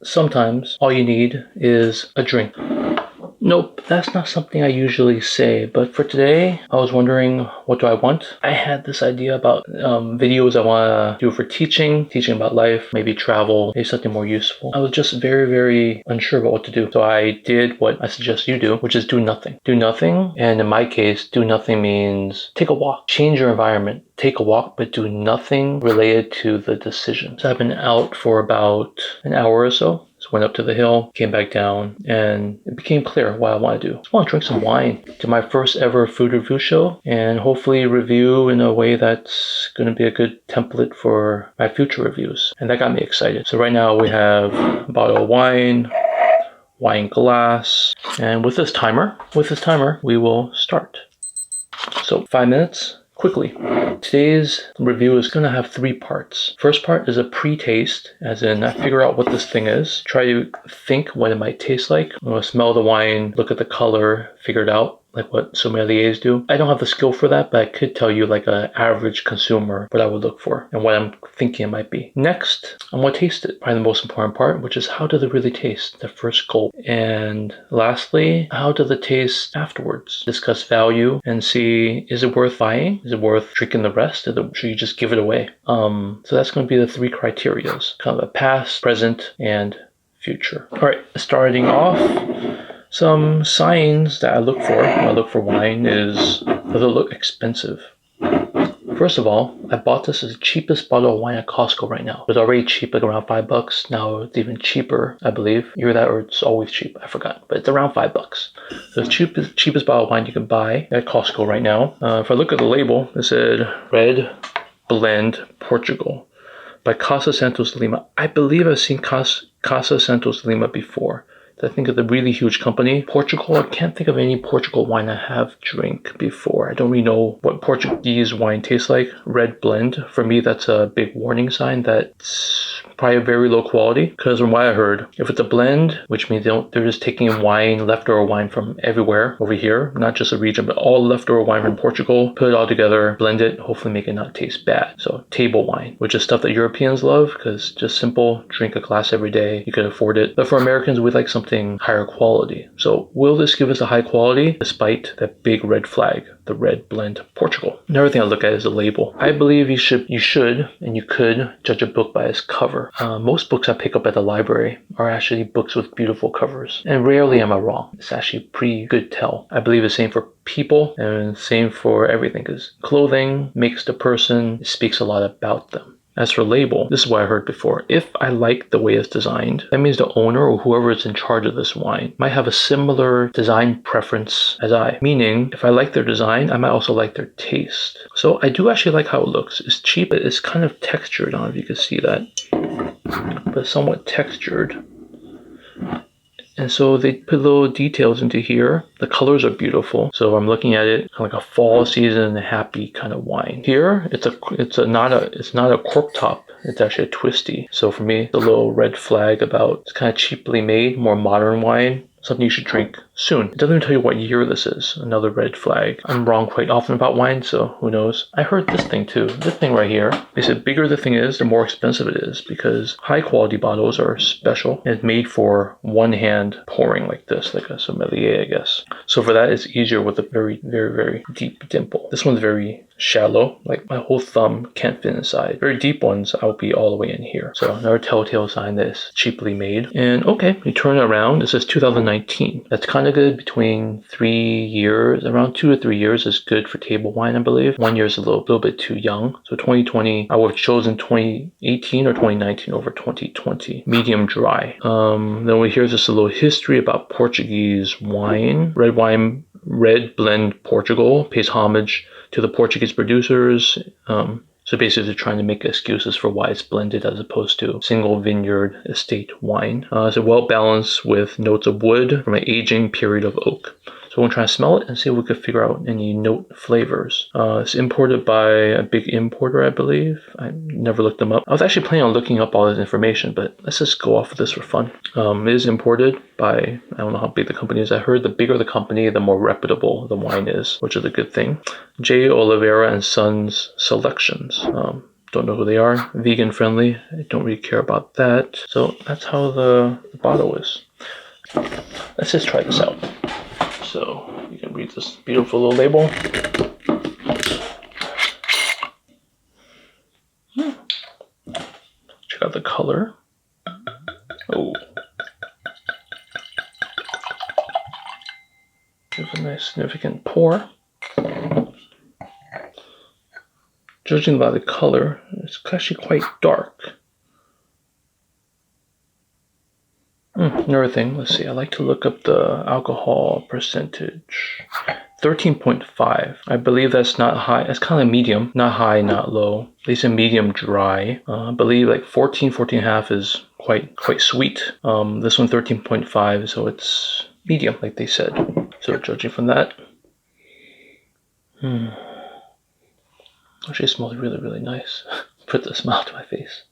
sometimes all you need is a drink. Nope, that's not something I usually say, but for today, I was wondering, what do I want? I had this idea about videos I want to do for teaching about life, maybe travel, maybe something more useful. I was just very, very unsure about what to do. So I did what I suggest you do, which is do nothing. Do nothing, and in my case, do nothing means take a walk, change your environment. Take a walk, but do nothing related to the decision. So I've been out for about an hour or so. Just went up to the hill, came back down, and it became clear what I want to do. I just want to drink some wine. Do my first ever food review show, and hopefully review in a way that's going to be a good template for my future reviews. And that got me excited. So right now we have a bottle of wine glass, and with this timer, we will start. So 5 minutes. Quickly. Today's review is going to have 3 parts. First part is a pre-taste, as in I figure out what this thing is, try to think what it might taste like. I'm going to smell the wine, look at the color, figure it out, like what sommeliers do. I don't have the skill for that, but I could tell you like an average consumer what I would look for and what I'm thinking it might be. Next, I'm going to taste it. Probably the most important part, which is how does it really taste? The first gulp. And lastly, how does it taste afterwards? Discuss value and see, is it worth buying? Is it worth drinking the rest? Should you just give it away? So that's going to be the 3 criterias. Kind of a past, present, and future. All right, starting off, some signs that I look for when I look for wine is, does it look expensive? First of all, I bought this as the cheapest bottle of wine at Costco right now. It was already cheap, like around $5. Now it's even cheaper, I believe. Either that or it's always cheap, I forgot. But it's around $5. So it's cheapest bottle of wine you can buy at Costco right now. If I look at the label, it said Red Blend Portugal by Casa Santos Lima. I believe I've seen Casa Santos Lima before. I think of the really huge company. Portugal, I can't think of any Portugal wine I have drank before. I don't really know what Portuguese wine tastes like. Red blend, for me, that's a big warning sign that it's probably very low quality. Because from what I heard, if it's a blend, which means they're just taking wine, leftover wine from everywhere over here, not just a region, but all leftover wine from Portugal, put it all together, blend it, hopefully make it not taste bad. So table wine, which is stuff that Europeans love, because just simple, drink a glass every day, you can afford it. But for Americans, we like something higher quality. So will this give us a high quality despite that big red flag, the Red Blend Portugal? Another thing I look at is the label. I believe you should and you could judge a book by its cover. Most books I pick up at the library are actually books with beautiful covers, and rarely am I wrong. It's actually a pretty good tell. I believe the same for people and same for everything, because clothing makes the person, it speaks a lot about them. As for label, this is what I heard before. If I like the way it's designed, that means the owner or whoever is in charge of this wine might have a similar design preference as I. Meaning, if I like their design, I might also like their taste. So I do actually like how it looks. It's cheap, but it's kind of textured. I don't know if you can see that, but somewhat textured. And so they put little details into here. The colors are beautiful. So I'm looking at it kind of like a fall season happy kind of wine. Here, it's not a cork top. It's actually a twisty. So for me, the little red flag about it's kind of cheaply made, more modern wine. Something you should drink soon. It doesn't even tell you what year this is. Another red flag. I'm wrong quite often about wine, so who knows. I heard this thing too. This thing right here. They said bigger the thing is, the more expensive it is, because high quality bottles are special. And it's made for one hand pouring like this, like a sommelier, I guess. So for that, it's easier with a very, very, very deep dimple. This one's very shallow, like my whole thumb can't fit inside. Very deep ones, I'll be all the way in here. So another telltale sign that it's cheaply made. And okay, you turn it around, it says 2019. That's kind of good. Between 3 years, around 2 to 3 years is good for table wine, I believe. 1 year is a little bit too young. So 2020, I would have chosen 2018 or 2019 over 2020. Medium dry. Then here's just a little history about Portuguese wine. Red Blend Portugal pays homage to the Portuguese producers. So basically they're trying to make excuses for why it's blended as opposed to single vineyard estate wine. It's well balanced with notes of wood from an aging period of oak. So we'll try to smell it and see if we could figure out any note flavors. It's imported by a big importer, I believe. I never looked them up. I was actually planning on looking up all this information, but let's just go off of this for fun. It is imported by, I don't know how big the company is. I heard the bigger the company, the more reputable the wine is, which is a good thing. J. Oliveira and Sons Selections. Don't know who they are. Vegan friendly. I don't really care about that. So that's how the bottle is. Let's just try this out. So you can read this beautiful little label. Check out the color. Oh, there's a nice significant pour. Judging by the color, it's actually quite dark. Another thing, let's see, I like to look up the alcohol percentage. 13.5. I believe that's not high. It's kind of medium, not high, not low. At least a medium dry. I believe like 14.5 is quite sweet. This one 13.5, so it's medium, like they said. So judging from that, actually it smells really, really nice. Put the smile to my face.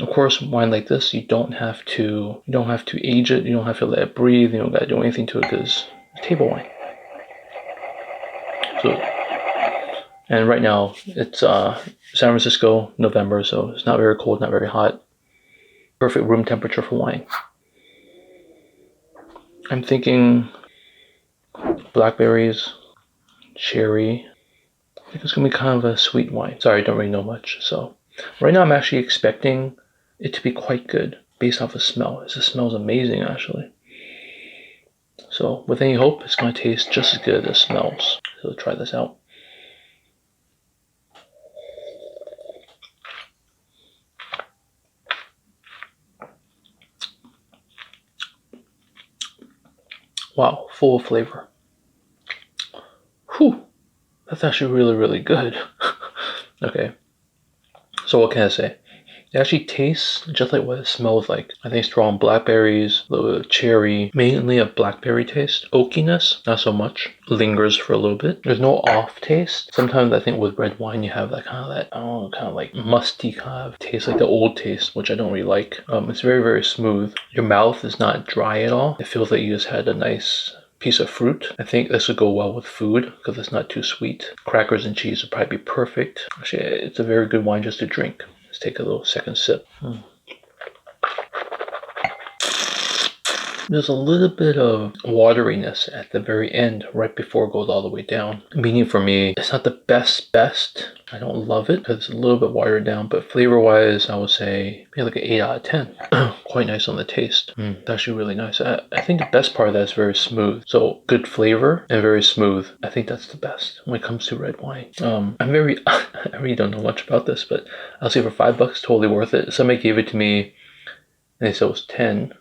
Of course, wine like this, you don't have to age it. You don't have to let it breathe. You don't got to do anything to it because it's table wine. So, and right now it's San Francisco, November, so it's not very cold, not very hot. Perfect room temperature for wine. I'm thinking blackberries, cherry. I think it's gonna be kind of a sweet wine. Sorry, I don't really know much. So right now I'm actually expecting it to be quite good based off the smell. The smell is amazing actually. So with any hope, it's going to taste just as good as it smells. So try this out. Wow, full of flavor. Whew, that's actually really, really good. Okay, so what can I say? It actually tastes just like what it smells like. I think strong blackberries, a little bit of cherry, mainly a blackberry taste. Oakiness, not so much. Lingers for a little bit. There's no off taste. Sometimes I think with red wine you have that kind of I don't know, kind of like musty kind of taste, like the old taste, which I don't really like. It's very, very smooth. Your mouth is not dry at all. It feels like you just had a nice piece of fruit. I think this would go well with food because it's not too sweet. Crackers and cheese would probably be perfect. Actually, it's a very good wine just to drink. Let's take a little second sip. There's a little bit of wateriness at the very end, right before it goes all the way down. Meaning for me, it's not the best. I don't love it because it's a little bit watered down, but flavor-wise, I would say maybe like an 8 out of 10. Quite nice on the taste. It's actually really nice. I think the best part of that is very smooth. So good flavor and very smooth. I think that's the best when it comes to red wine. I really don't know much about this, but I'll say for $5, totally worth it. Somebody gave it to me and they said it was 10.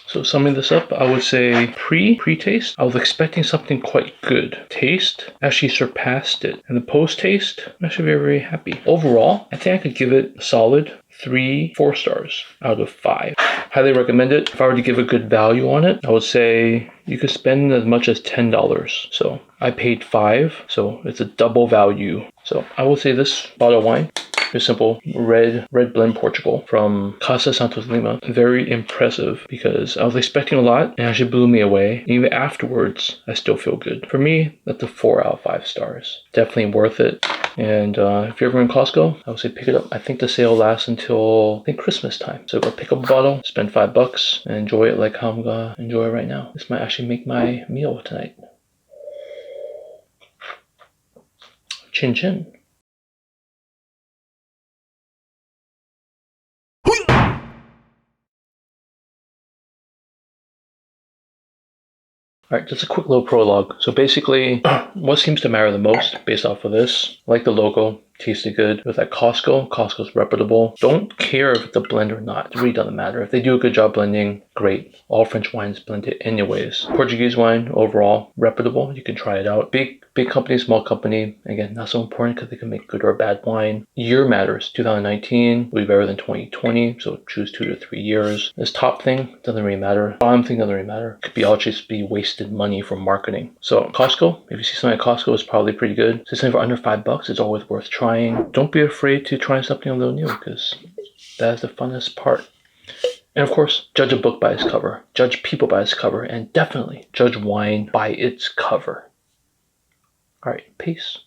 So summing this up, I would say pre-taste, I was expecting something quite good. Taste actually surpassed it. And the post-taste, I'm actually very, very happy. Overall, I think I could give it a solid 4 stars out of 5. Highly recommend it. If I were to give a good value on it, I would say you could spend as much as $10. So I paid 5, so it's a double value. So I would say this bottle of wine, just simple red blend Portugal from Casa, Santos, Lima. Very impressive because I was expecting a lot and it actually blew me away. Even afterwards, I still feel good. For me, that's a 4 out of 5 stars. Definitely worth it. And if you're ever in Costco, I would say pick it up. I think the sale lasts until, I think, Christmas time. So go pick up a bottle, spend $5, and enjoy it like how I'm gonna enjoy it right now. This might actually make my meal tonight. Chin chin. Alright, just a quick little prologue. So basically, what seems to matter the most based off of this, like the logo, tasted good. It was at Costco. Costco's reputable. Don't care if it's a blend or not. It really doesn't matter. If they do a good job blending, great. All French wines blend it anyways. Portuguese wine, overall, reputable. You can try it out. Big company, small company. Again, not so important because they can make good or bad wine. Year matters. 2019 will be better than 2020, so choose 2 to 3 years. This top thing doesn't really matter. Bottom thing doesn't really matter. Could be all just be wasted money for marketing. So Costco, if you see something at Costco, it's probably pretty good. So something for under $5, it's always worth trying. trying. Don't be afraid to try something a little new, because that's the funnest part. And of course, judge a book by its cover, judge people by its cover, and definitely judge wine by its cover. All right, peace.